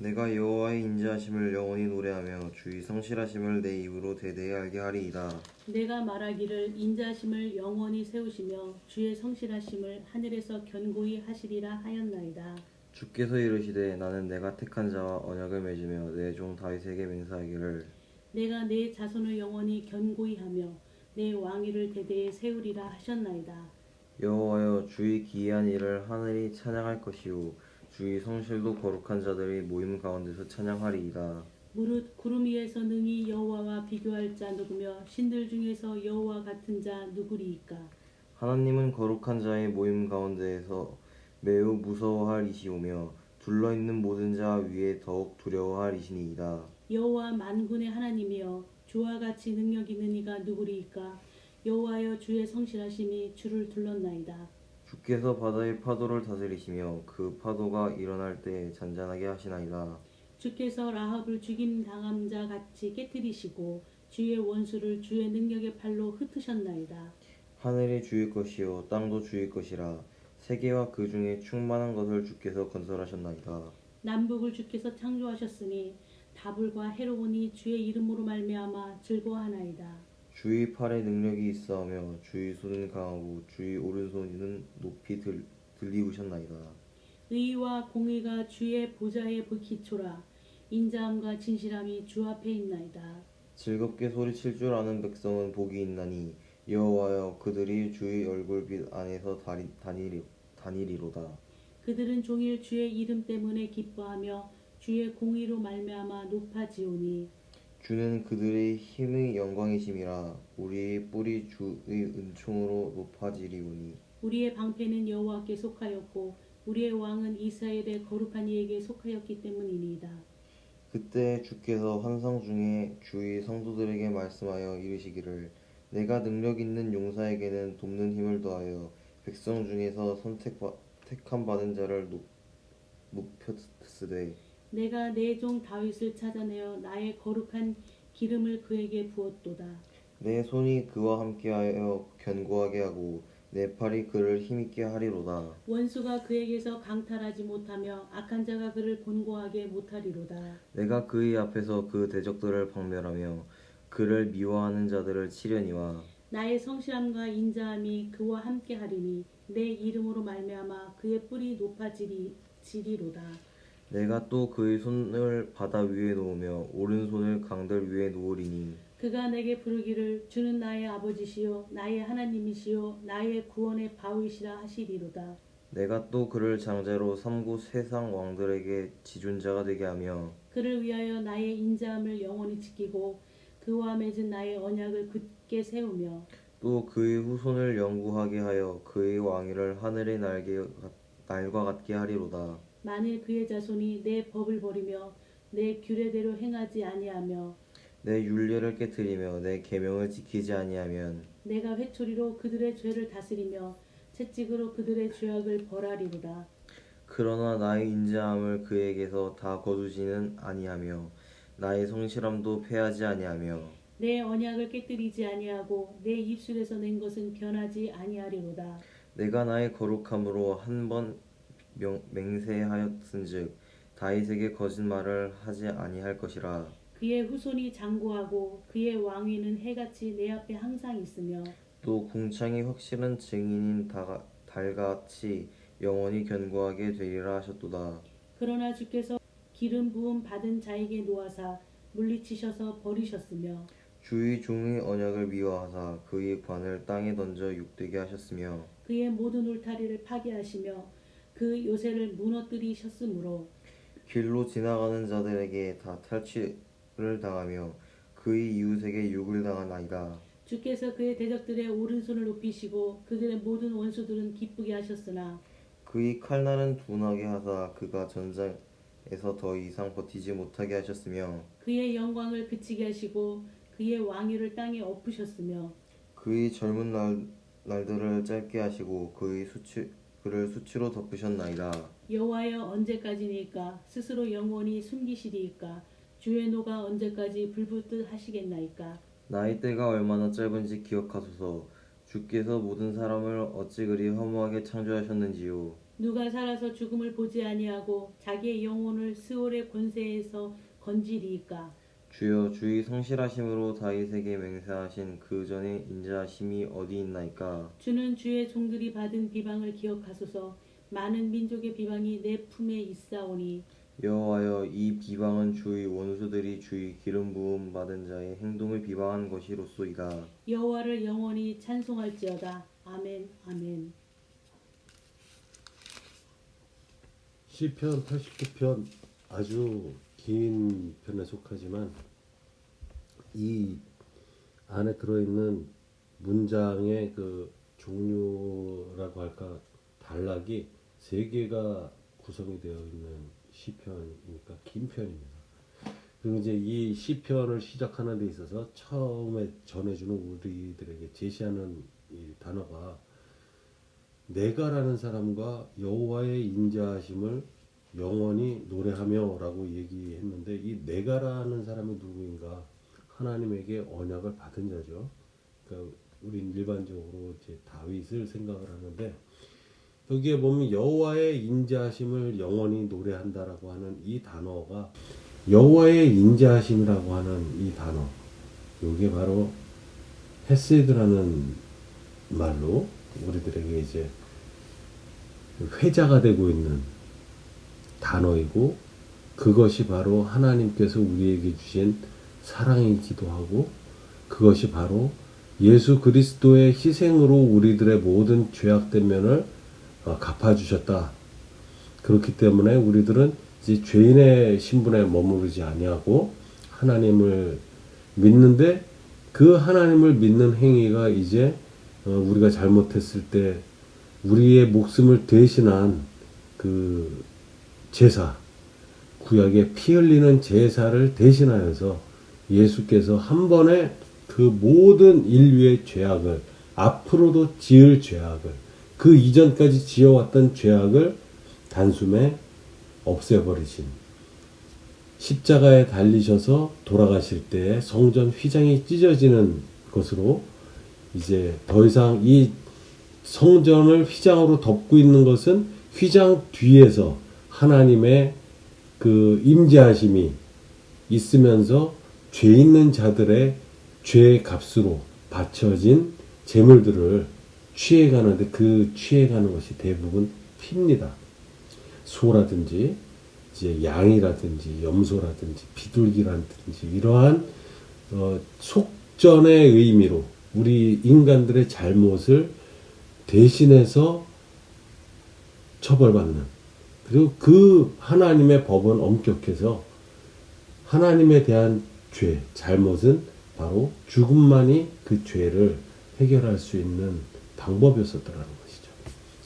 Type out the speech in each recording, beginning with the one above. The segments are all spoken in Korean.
내가 여호와의 인자하심을 영원히 노래하며 주의 성실하심을 내 입으로 대대히 알게 하리이다. 내가 말하기를 인자심을 영원히 세우시며 주의 성실하심을 하늘에서 견고히 하시리라 하였나이다. 주께서 이르시되 나는 내가 택한 자와 언약을 맺으며 내 종 다윗에게 맹세하기를 내가 내 자손을 영원히 견고히 하며 내 왕위를 대대에 세우리라 하셨나이다. 여호와여 주의 기이한 일을 하늘이 찬양할 것이요 주의 성실도 거룩한 자들이 모임 가운데서 찬양하리이다. 무릇 구름 위에서 능히 여호와와 비교할 자 누구며 신들 중에서 여호와 같은 자 누구리이까. 하나님은 거룩한 자의 모임 가운데에서 매우 무서워할 이시오며 둘러있는 모든 자 위에 더욱 두려워할 이시니이다. 여호와 만군의 하나님이여 주와 같이 능력 있는 이가 누구리이까. 여호와여 주의 성실하심이 주를 둘렀나이다. 주께서 바다의 파도를 다스리시며 그 파도가 일어날 때 잔잔하게 하시나이다. 주께서 라합을 죽임 당한 자 같이 깨뜨리시고 주의 원수를 주의 능력의 팔로 흩으셨나이다. 하늘이 주의 것이요 땅도 주의 것이라. 세계와 그 중에 충만한 것을 주께서 건설하셨나이다. 남북을 주께서 창조하셨으니 다불과 헤로온이 주의 이름으로 말미암아 즐거워하나이다. 주의 팔에 능력이 있어하며 주의 손은 강하고 주의 오른손은 높이 들리우셨나이다. 의와 공의가 주의 보좌의 기초라. 인자함과 진실함이 주 앞에 있나이다. 즐겁게 소리칠 줄 아는 백성은 복이 있나니 여호와여 그들이 주의 얼굴빛 안에서 다니리로다. 그들은 종일 주의 이름 때문에 기뻐하며 주의 공의로 말미암아 높아지오니. 주는 그들의 힘의 영광이심이라. 우리의 뿔이 주의 은총으로 높아지리오니. 우리의 방패는 여호와께 속하였고 우리의 왕은 이스라엘의 거룩한 이에게 속하였기 때문이니이다. 그때 주께서 환상 중에 주의 성도들에게 말씀하여 이르시기를 내가 능력 있는 용사에게는 돕는 힘을 더하여 백성 중에서 택함 받은 자를 높였으되 내가 내 종 다윗을 찾아내어 나의 거룩한 기름을 그에게 부었도다. 내 손이 그와 함께하여 견고하게 하고 내 팔이 그를 힘있게 하리로다. 원수가 그에게서 강탈하지 못하며 악한 자가 그를 곤고하게 못하리로다. 내가 그의 앞에서 그 대적들을 박멸하며 그를 미워하는 자들을 치려니와 나의 성실함과 인자함이 그와 함께하리니 내 이름으로 말미암아 그의 뿔이 높아지리로다. 내가 또 그의 손을 바다 위에 놓으며 오른손을 강들 위에 놓으리니 그가 내게 부르기를 주는 나의 아버지시요 나의 하나님이시요 나의 구원의 바위시라 하시리로다. 내가 또 그를 장자로 삼고 세상 왕들에게 지존자가 되게 하며 그를 위하여 나의 인자함을 영원히 지키고 그와 맺은 나의 언약을 굳게 세우며 또 그의 후손을 영구하게 하여 그의 왕위를 하늘의 날과 같게 하리로다. 만일 그의 자손이 내 법을 버리며 내 규례대로 행하지 아니하며 내 율례를 깨뜨리며 내 계명을 지키지 아니하면 내가 회초리로 그들의 죄를 다스리며 채찍으로 그들의 죄악을 벌하리로다. 그러나 나의 인자함을 그에게서 다 거두지는 아니하며 나의 성실함도 패하지 아니하며 내 언약을 깨뜨리지 아니하고 내 입술에서 낸 것은 변하지 아니하리로다. 내가 나의 거룩함으로 한 번 맹세하였은즉 다윗에게 거짓말을 하지 아니할 것이라. 그의 후손이 장구하고 그의 왕위는 해같이 내 앞에 항상 있으며 또 궁창이 확실한 증인인 달같이 영원히 견고하게 되리라 하셨도다. 그러나 주께서 기름 부음 받은 자에게 놓아사 물리치셔서 버리셨으며 주의 종의 언약을 미워하사 그의 관을 땅에 던져 욕되게 하셨으며 그의 모든 울타리를 파괴하시며 그 요새를 무너뜨리셨으므로 길로 지나가는 자들에게 다 탈취를 당하며 그의 이웃에게 욕을 당하나이다. 주께서 그의 대적들의 오른손을 높이시고 그들의 모든 원수들은 기쁘게 하셨으나 그의 칼날은 둔하게 하사 그가 전장에서 더 이상 버티지 못하게 하셨으며 그의 영광을 그치게 하시고 그의 왕위를 땅에 엎으셨으며 그의 젊은 날들을 짧게 하시고 그를 수치로 덮으셨나이다. 여호와여 언제까지니까 스스로 영원히 숨기시리이까. 주의 노가 언제까지 불붙듯 하시겠나이까. 나의 때가 얼마나 짧은지 기억하소서. 주께서 모든 사람을 어찌 그리 허무하게 창조하셨는지요. 누가 살아서 죽음을 보지 아니하고 자기의 영혼을 스올의 권세에서 건지리이까. 주여 주의 성실하심으로 다윗에게 맹세하신 그 전에 인자하심이 어디 있나이까. 주는 주의 종들이 받은 비방을 기억하소서. 많은 민족의 비방이 내 품에 있사오니 여호와여 이 비방은 주의 원수들이 주의 기름 부음 받은 자의 행동을 비방한 것이로소이다. 여호와를 영원히 찬송할지어다. 아멘 아멘. 시편 89편 아주 긴 편에 속하지만 이 안에 들어있는 문장의 그 종류라고 할까 단락이 세 개가 구성이 되어 있는 시편이니까 긴 편입니다. 그리고 이제 이 시편을 시작하는 데 있어서 처음에 전해주는 우리들에게 제시하는 이 단어가 내가라는 사람과 여호와의 인자하심을 영원히 노래하며라고 얘기했는데 이 내가라는 사람이 누구인가? 하나님에게 언약을 받은 자죠. 그러니까 우린 일반적으로 이제 다윗을 생각을 하는데 여기에 보면 여호와의 인자하심을 영원히 노래한다라고 하는 이 단어가 여호와의 인자하심이라고 하는 이 단어, 이게 바로 헤세드라는 말로 우리들에게 이제 회자가 되고 있는 단어이고 그것이 바로 하나님께서 우리에게 주신 사랑이기도 하고 그것이 바로 예수 그리스도의 희생으로 우리들의 모든 죄악된 면을 갚아주셨다. 그렇기 때문에 우리들은 이제 죄인의 신분에 머무르지 아니하고 하나님을 믿는데 그 하나님을 믿는 행위가 이제 우리가 잘못했을 때 우리의 목숨을 대신한 그 제사, 구약의 피 흘리는 제사를 대신하여서 예수께서 한 번에 그 모든 인류의 죄악을 앞으로도 지을 죄악을 그 이전까지 지어왔던 죄악을 단숨에 없애버리신 십자가에 달리셔서 돌아가실 때에 성전 휘장이 찢어지는 것으로 이제 더 이상 이 성전을 휘장으로 덮고 있는 것은 휘장 뒤에서 하나님의 그 임재하심이 있으면서 죄 있는 자들의 죄의 값으로 바쳐진 제물들을 취해가는데 그 취해가는 것이 대부분 피입니다. 소라든지 이제 양이라든지 염소라든지 비둘기라든지 이러한 속전의 의미로 우리 인간들의 잘못을 대신해서 처벌받는 그리고 그 하나님의 법은 엄격해서 하나님에 대한 죄, 잘못은 바로 죽음만이 그 죄를 해결할 수 있는 방법이었었더라는 것이죠.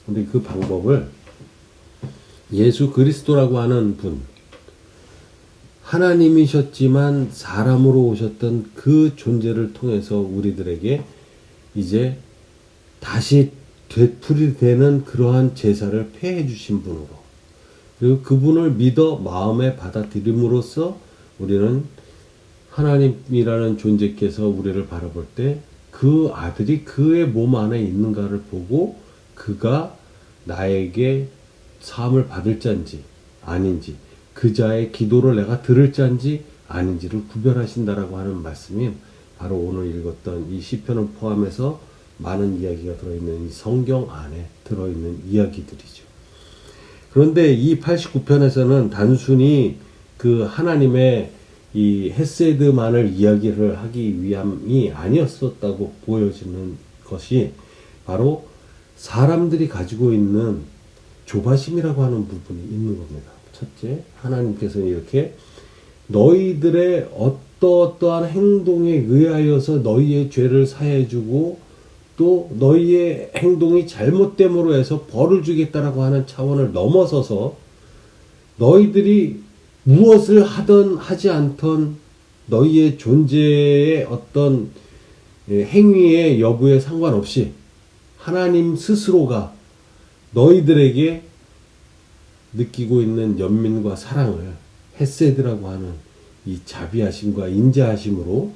근데 그 방법을 예수 그리스도라고 하는 분, 하나님이셨지만 사람으로 오셨던 그 존재를 통해서 우리들에게 이제 다시 되풀이되는 그러한 제사를 폐해 주신 분으로 그리고 그분을 믿어 마음에 받아들임으로써 우리는 하나님이라는 존재께서 우리를 바라볼 때 그 아들이 그의 몸 안에 있는가를 보고 그가 나에게 사함을 받을 자인지 아닌지 그 자의 기도를 내가 들을 자인지 아닌지를 구별하신다라고 하는 말씀이 바로 오늘 읽었던 이 시편을 포함해서 많은 이야기가 들어있는 이 성경 안에 들어있는 이야기들이죠. 그런데 이 89편에서는 단순히 그 하나님의 이 헤세드만을 이야기를 하기 위함이 아니었었다고 보여지는 것이 바로 사람들이 가지고 있는 조바심이라고 하는 부분이 있는 겁니다. 첫째, 하나님께서는 이렇게 너희들의 어떠한 행동에 의하여서 너희의 죄를 사해주고 또 너희의 행동이 잘못됨으로 해서 벌을 주겠다라고 하는 차원을 넘어서서 너희들이 무엇을 하든 하지 않던 너희의 존재의 어떤 행위의 여부에 상관없이 하나님 스스로가 너희들에게 느끼고 있는 연민과 사랑을 헤세드라고 하는 이 자비하심과 인자하심으로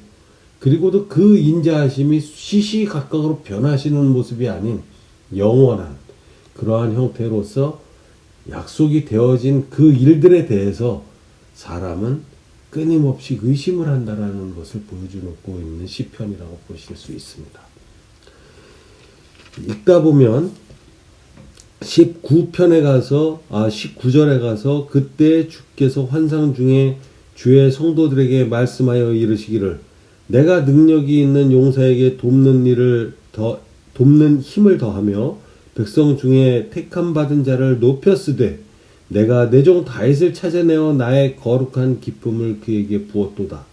그리고도 그 인자하심이 시시각각으로 변하시는 모습이 아닌 영원한 그러한 형태로서 약속이 되어진 그 일들에 대해서 사람은 끊임없이 의심을 한다라는 것을 보여주고 있는 시편이라고 보실 수 있습니다. 읽다 보면 19절에 가서 그때 주께서 환상 중에 주의 성도들에게 말씀하여 이르시기를 내가 능력이 있는 용사에게 돕는 힘을 더하며 백성 중에 택함 받은 자를 높였으되 내가 내 종 다윗을 찾아내어 나의 거룩한 기쁨을 그에게 부었도다.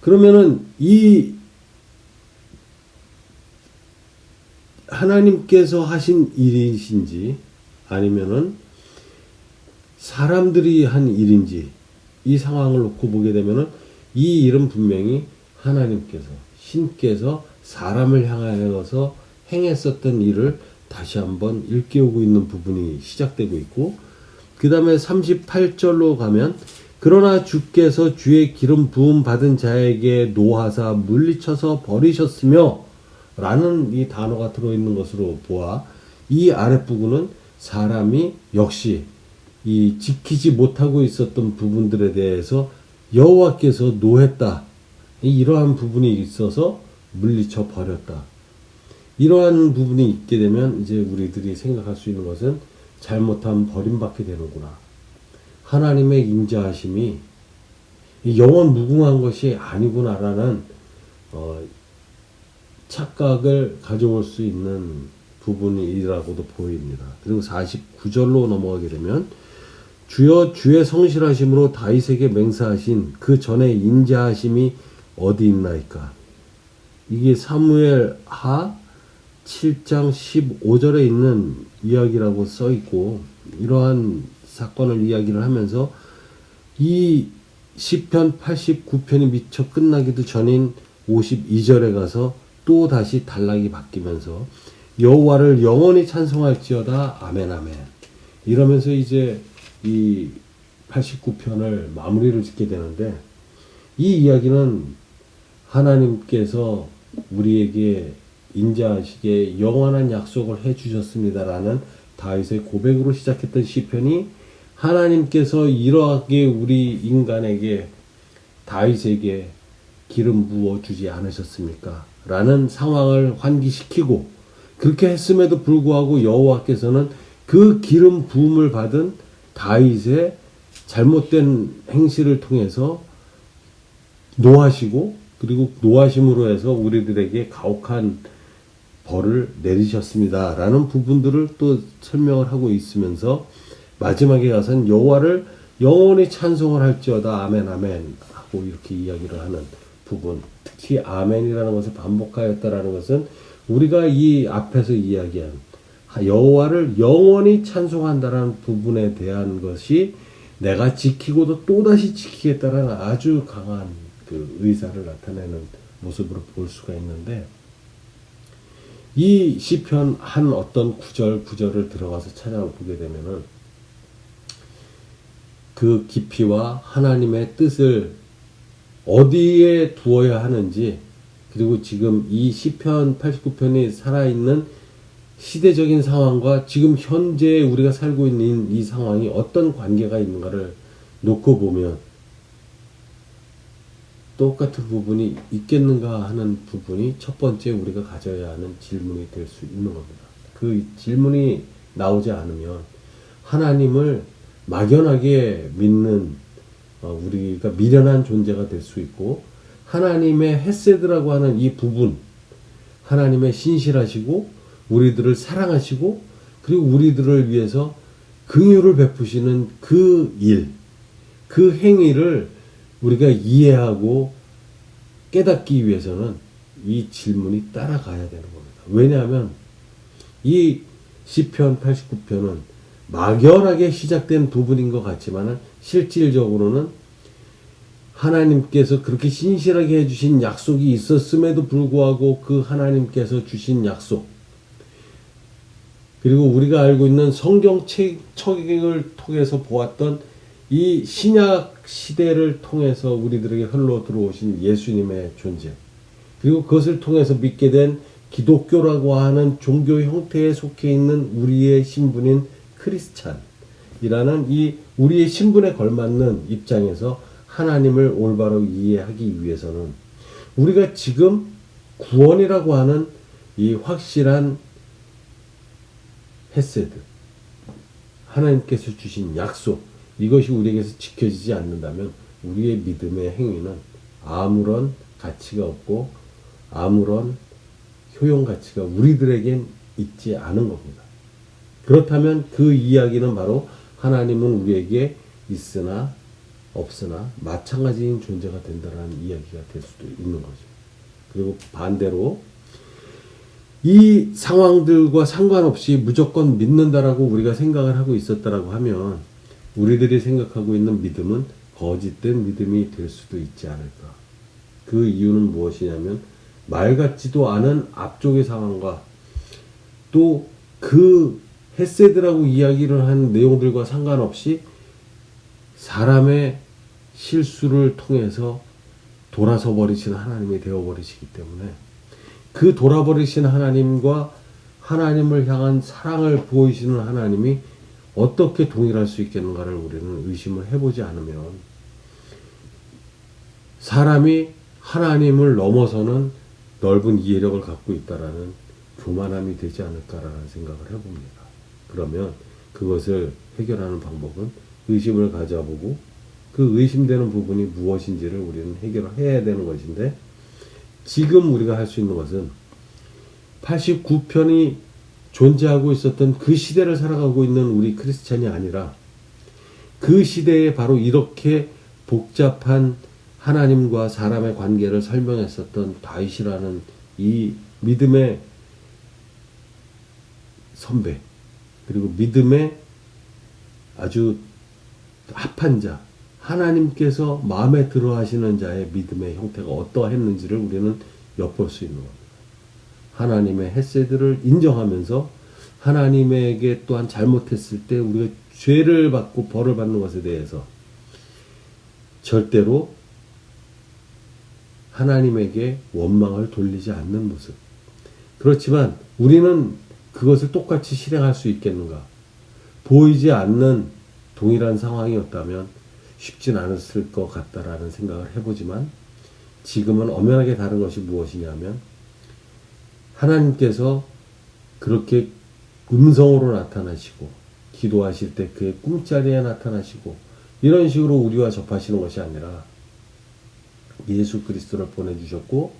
그러면은 이 하나님께서 하신 일이신지 아니면은 사람들이 한 일인지 이 상황을 놓고 보게 되면은 이 일은 분명히 하나님께서 신께서 사람을 향하여서 행했었던 일을 다시 한번 일깨우고 있는 부분이 시작되고 있고 그 다음에 38절로 가면 그러나 주께서 주의 기름 부음 받은 자에게 노하사 물리쳐서 버리셨으며 라는 이 단어가 들어있는 것으로 보아 이 아랫부분은 사람이 역시 이 지키지 못하고 있었던 부분들에 대해서 여호와께서 노했다. 이러한 부분이 있어서 물리쳐 버렸다. 이러한 부분이 있게 되면 이제 우리들이 생각할 수 있는 것은 잘못하면 버림받게 되는구나. 하나님의 인자하심이 영원 무궁한 것이 아니구나라는 착각을 가져올 수 있는 부분이라고도 보입니다. 그리고 49절로 넘어가게 되면 주여 주의 성실하심으로 다윗에게 맹세하신 그 전에 인자하심이 어디 있나이까. 이게 사무엘 하 7장 15절에 있는 이야기라고 써 있고 이러한 사건을 이야기를 하면서 이 시편 89편이 미처 끝나기도 전인 52절에 가서 또 다시 단락이 바뀌면서 여호와를 영원히 찬송할지어다 아멘 아멘 이러면서 이제 이 89편을 마무리를 짓게 되는데 이 이야기는 하나님께서 우리에게 인자하시게 영원한 약속을 해주셨습니다라는 다윗의 고백으로 시작했던 시편이 하나님께서 이러하게 우리 인간에게 다윗에게 기름 부어주지 않으셨습니까? 라는 상황을 환기시키고 그렇게 했음에도 불구하고 여호와께서는 그 기름 부음을 받은 다윗의 잘못된 행실을 통해서 노하시고 그리고 노하심으로 해서 우리들에게 가혹한 벌을 내리셨습니다. 라는 부분들을 또 설명을 하고 있으면서 마지막에 가서는 여호와를 영원히 찬송을 할지어다 아멘 아멘 하고 이렇게 이야기를 하는 부분 특히 아멘이라는 것을 반복하였다라는 것은 우리가 이 앞에서 이야기한 여호와를 영원히 찬송한다라는 부분에 대한 것이 내가 지키고도 또다시 지키겠다라는 아주 강한 그 의사를 나타내는 모습으로 볼 수가 있는데 이 시편 한 어떤 구절을 들어가서 찾아보게 되면은 그 깊이와 하나님의 뜻을 어디에 두어야 하는지 그리고 지금 이 시편 89편이 살아있는 시대적인 상황과 지금 현재 우리가 살고 있는 이 상황이 어떤 관계가 있는가를 놓고 보면 똑같은 부분이 있겠는가 하는 부분이 첫 번째 우리가 가져야 하는 질문이 될 수 있는 겁니다. 그 질문이 나오지 않으면 하나님을 막연하게 믿는 우리가 미련한 존재가 될 수 있고 하나님의 헤세드라고 하는 이 부분 하나님의 신실하시고 우리들을 사랑하시고 그리고 우리들을 위해서 긍휼을 베푸시는 그 일, 그 행위를 우리가 이해하고 깨닫기 위해서는 이 질문이 따라가야 되는 겁니다. 왜냐하면 이 시편 89편은 막연하게 시작된 부분인 것 같지만 실질적으로는 하나님께서 그렇게 신실하게 해주신 약속이 있었음에도 불구하고 그 하나님께서 주신 약속 그리고 우리가 알고 있는 성경 책을 통해서 보았던 이 신약 시대를 통해서 우리들에게 흘러 들어오신 예수님의 존재 그리고 그것을 통해서 믿게 된 기독교라고 하는 종교 형태에 속해 있는 우리의 신분인 크리스찬이라는 이 우리의 신분에 걸맞는 입장에서 하나님을 올바로 이해하기 위해서는 우리가 지금 구원이라고 하는 이 확실한 헤세드, 하나님께서 주신 약속, 이것이 우리에게서 지켜지지 않는다면 우리의 믿음의 행위는 아무런 가치가 없고 아무런 효용 가치가 우리들에겐 있지 않은 겁니다. 그렇다면 그 이야기는 바로 하나님은 우리에게 있으나 없으나 마찬가지인 존재가 된다는 이야기가 될 수도 있는 거죠. 그리고 반대로 이 상황들과 상관없이 무조건 믿는다라고 우리가 생각을 하고 있었다라고 하면 우리들이 생각하고 있는 믿음은 거짓된 믿음이 될 수도 있지 않을까. 그 이유는 무엇이냐면 말 같지도 않은 앞쪽의 상황과 또 그 헤세드라고 이야기를 한 내용들과 상관없이 사람의 실수를 통해서 돌아서 버리신 하나님이 되어버리시기 때문에 그 돌아버리신 하나님과 하나님을 향한 사랑을 보이시는 하나님이 어떻게 동일할 수 있겠는가를 우리는 의심을 해보지 않으면 사람이 하나님을 넘어서는 넓은 이해력을 갖고 있다라는 교만함이 되지 않을까라는 생각을 해봅니다. 그러면 그것을 해결하는 방법은 의심을 가져보고 그 의심되는 부분이 무엇인지를 우리는 해결해야 되는 것인데 지금 우리가 할 수 있는 것은 89편이 존재하고 있었던 그 시대를 살아가고 있는 우리 크리스찬이 아니라 그 시대에 바로 이렇게 복잡한 하나님과 사람의 관계를 설명했었던 다윗이라는 이 믿음의 선배 그리고 믿음의 아주 합한 자 하나님께서 마음에 들어 하시는 자의 믿음의 형태가 어떠했는지를 우리는 엿볼 수 있는 겁니다. 하나님의 헤세드를 인정하면서 하나님에게 또한 잘못했을 때 우리가 죄를 받고 벌을 받는 것에 대해서 절대로 하나님에게 원망을 돌리지 않는 모습. 그렇지만 우리는 그것을 똑같이 실행할 수 있겠는가? 보이지 않는 동일한 상황이었다면 쉽진 않았을 것 같다라는 생각을 해보지만 지금은 엄연하게 다른 것이 무엇이냐면 하나님께서 그렇게 음성으로 나타나시고 기도하실 때 그의 꿈자리에 나타나시고 이런 식으로 우리와 접하시는 것이 아니라 예수 그리스도를 보내주셨고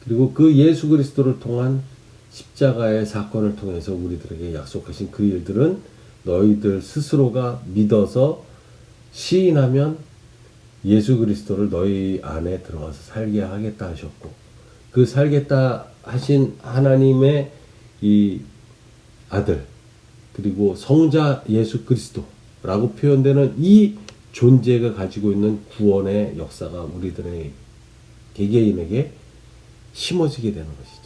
그리고 그 예수 그리스도를 통한 십자가의 사건을 통해서 우리들에게 약속하신 그 일들은 너희들 스스로가 믿어서 시인하면 예수 그리스도를 너희 안에 들어가서 살게 하겠다 하셨고 그 살겠다 하신 하나님의 이 아들 그리고 성자 예수 그리스도라고 표현되는 이 존재가 가지고 있는 구원의 역사가 우리들의 개개인에게 심어지게 되는 것이죠.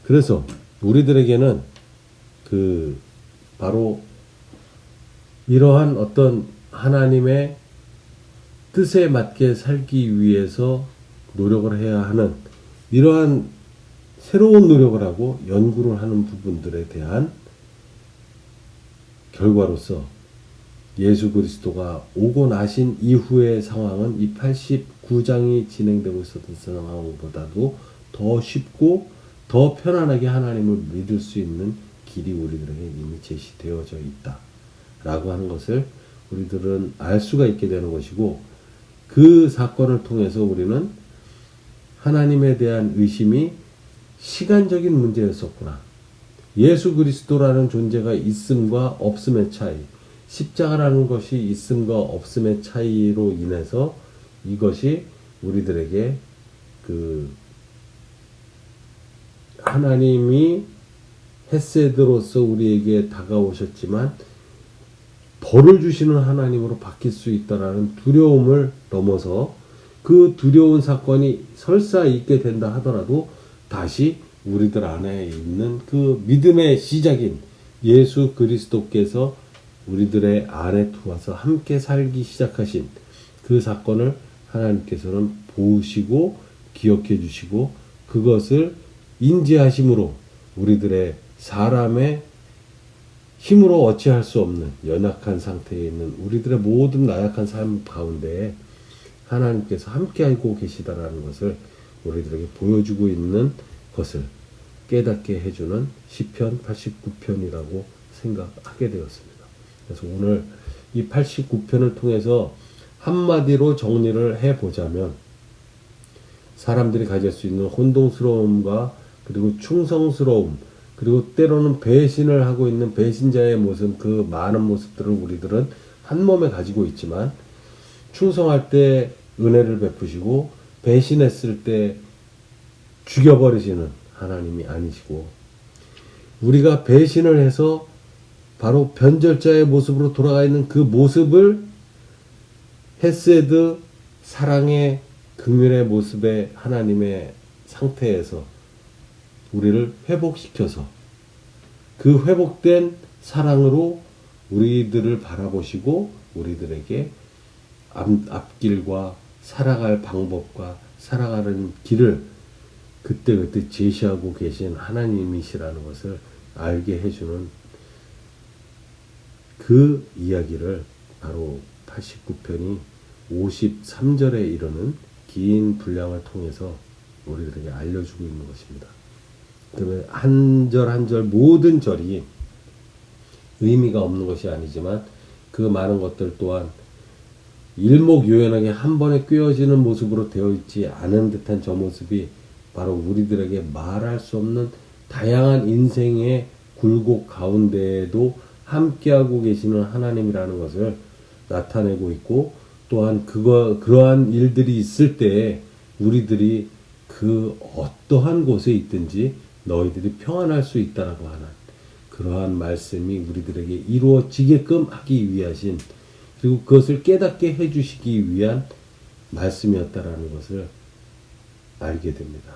그래서 우리들에게는 그 바로 이러한 어떤 하나님의 뜻에 맞게 살기 위해서 노력을 해야 하는 이러한 새로운 노력을 하고 연구를 하는 부분들에 대한 결과로서 예수 그리스도가 오고 나신 이후의 상황은 이 89장이 진행되고 있었던 상황보다도 더 쉽고 더 편안하게 하나님을 믿을 수 있는 길이 우리들에게 이미 제시되어져 있다 라고 하는 것을 우리들은 알 수가 있게 되는 것이고 그 사건을 통해서 우리는 하나님에 대한 의심이 시간적인 문제였었구나. 예수 그리스도라는 존재가 있음과 없음의 차이, 십자가라는 것이 있음과 없음의 차이로 인해서 이것이 우리들에게 그 하나님이 헤세드로서 우리에게 다가오셨지만 벌을 주시는 하나님으로 바뀔 수 있다라는 두려움을 넘어서 그 두려운 사건이 설사 있게 된다 하더라도 다시 우리들 안에 있는 그 믿음의 시작인 예수 그리스도께서 우리들의 안에 들어와서 함께 살기 시작하신 그 사건을 하나님께서는 보시고 기억해 주시고 그것을 인지하심으로 우리들의 사람의 힘으로 어찌할 수 없는 연약한 상태에 있는 우리들의 모든 나약한 삶 가운데 하나님께서 함께하고 계시다라는 것을 우리들에게 보여주고 있는 것을 깨닫게 해주는 시편 89편이라고 생각하게 되었습니다. 그래서 오늘 이 89편을 통해서 한마디로 정리를 해보자면 사람들이 가질 수 있는 혼동스러움과 그리고 충성스러움 그리고 때로는 배신을 하고 있는 배신자의 모습 그 많은 모습들을 우리들은 한 몸에 가지고 있지만 충성할 때 은혜를 베푸시고 배신했을 때 죽여버리시는 하나님이 아니시고 우리가 배신을 해서 바로 변절자의 모습으로 돌아가 있는 그 모습을 헤세드 사랑의 긍휼의 모습의 하나님의 상태에서 우리를 회복시켜서 그 회복된 사랑으로 우리들을 바라보시고 우리들에게 앞길과 살아갈 방법과 살아가는 길을 그때그때 제시하고 계신 하나님이시라는 것을 알게 해주는 그 이야기를 바로 89편이 53절에 이르는 긴 분량을 통해서 우리들에게 알려주고 있는 것입니다. 그러면 한 절 한 절 모든 절이 의미가 없는 것이 아니지만 그 많은 것들 또한 일목요연하게 한 번에 꿰어지는 모습으로 되어 있지 않은 듯한 저 모습이 바로 우리들에게 말할 수 없는 다양한 인생의 굴곡 가운데에도 함께하고 계시는 하나님이라는 것을 나타내고 있고 또한 그러한 일들이 있을 때 우리들이 그 어떠한 곳에 있든지 너희들이 평안할 수 있다라고 하는 그러한 말씀이 우리들에게 이루어지게끔 하기 위하신 그리고 그것을 깨닫게 해주시기 위한 말씀이었다라는 것을 알게 됩니다.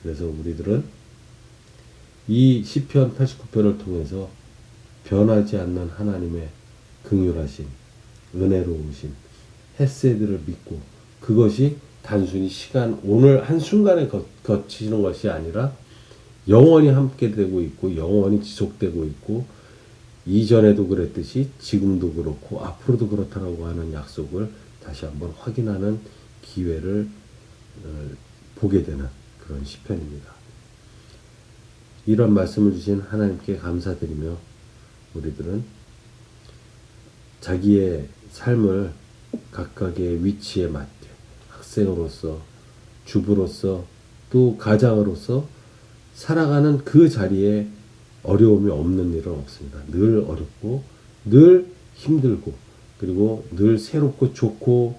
그래서 우리들은 이 시편 89편을 통해서 변하지 않는 하나님의 긍휼하심, 은혜로우심, 헤세드를 믿고 그것이 단순히 오늘 한순간에 거치는 것이 아니라 영원히 함께 되고 있고 영원히 지속되고 있고 이전에도 그랬듯이 지금도 그렇고 앞으로도 그렇다라고 하는 약속을 다시 한번 확인하는 기회를 보게 되는 그런 시편입니다. 이런 말씀을 주신 하나님께 감사드리며 우리들은 자기의 삶을 각각의 위치에 맞게 학생으로서 주부로서 또 가장으로서 살아가는 그 자리에 어려움이 없는 일은 없습니다. 늘 어렵고 늘 힘들고 그리고 늘 새롭고 좋고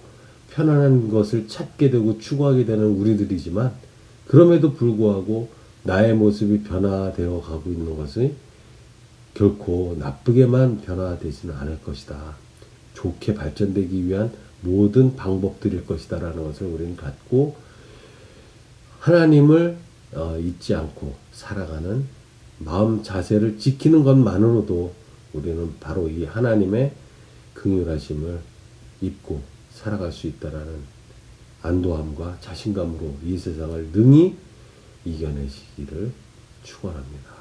편안한 것을 찾게 되고 추구하게 되는 우리들이지만 그럼에도 불구하고 나의 모습이 변화되어 가고 있는 것이 결코 나쁘게만 변화되지는 않을 것이다. 좋게 발전되기 위한 모든 방법들일 것이다 라는 것을 우리는 갖고 하나님을 잊지 않고 살아가는 마음 자세를 지키는 것만으로도 우리는 바로 이 하나님의 긍휼하심을 입고 살아갈 수 있다라는 안도함과 자신감으로 이 세상을 능히 이겨내시기를 축원합니다.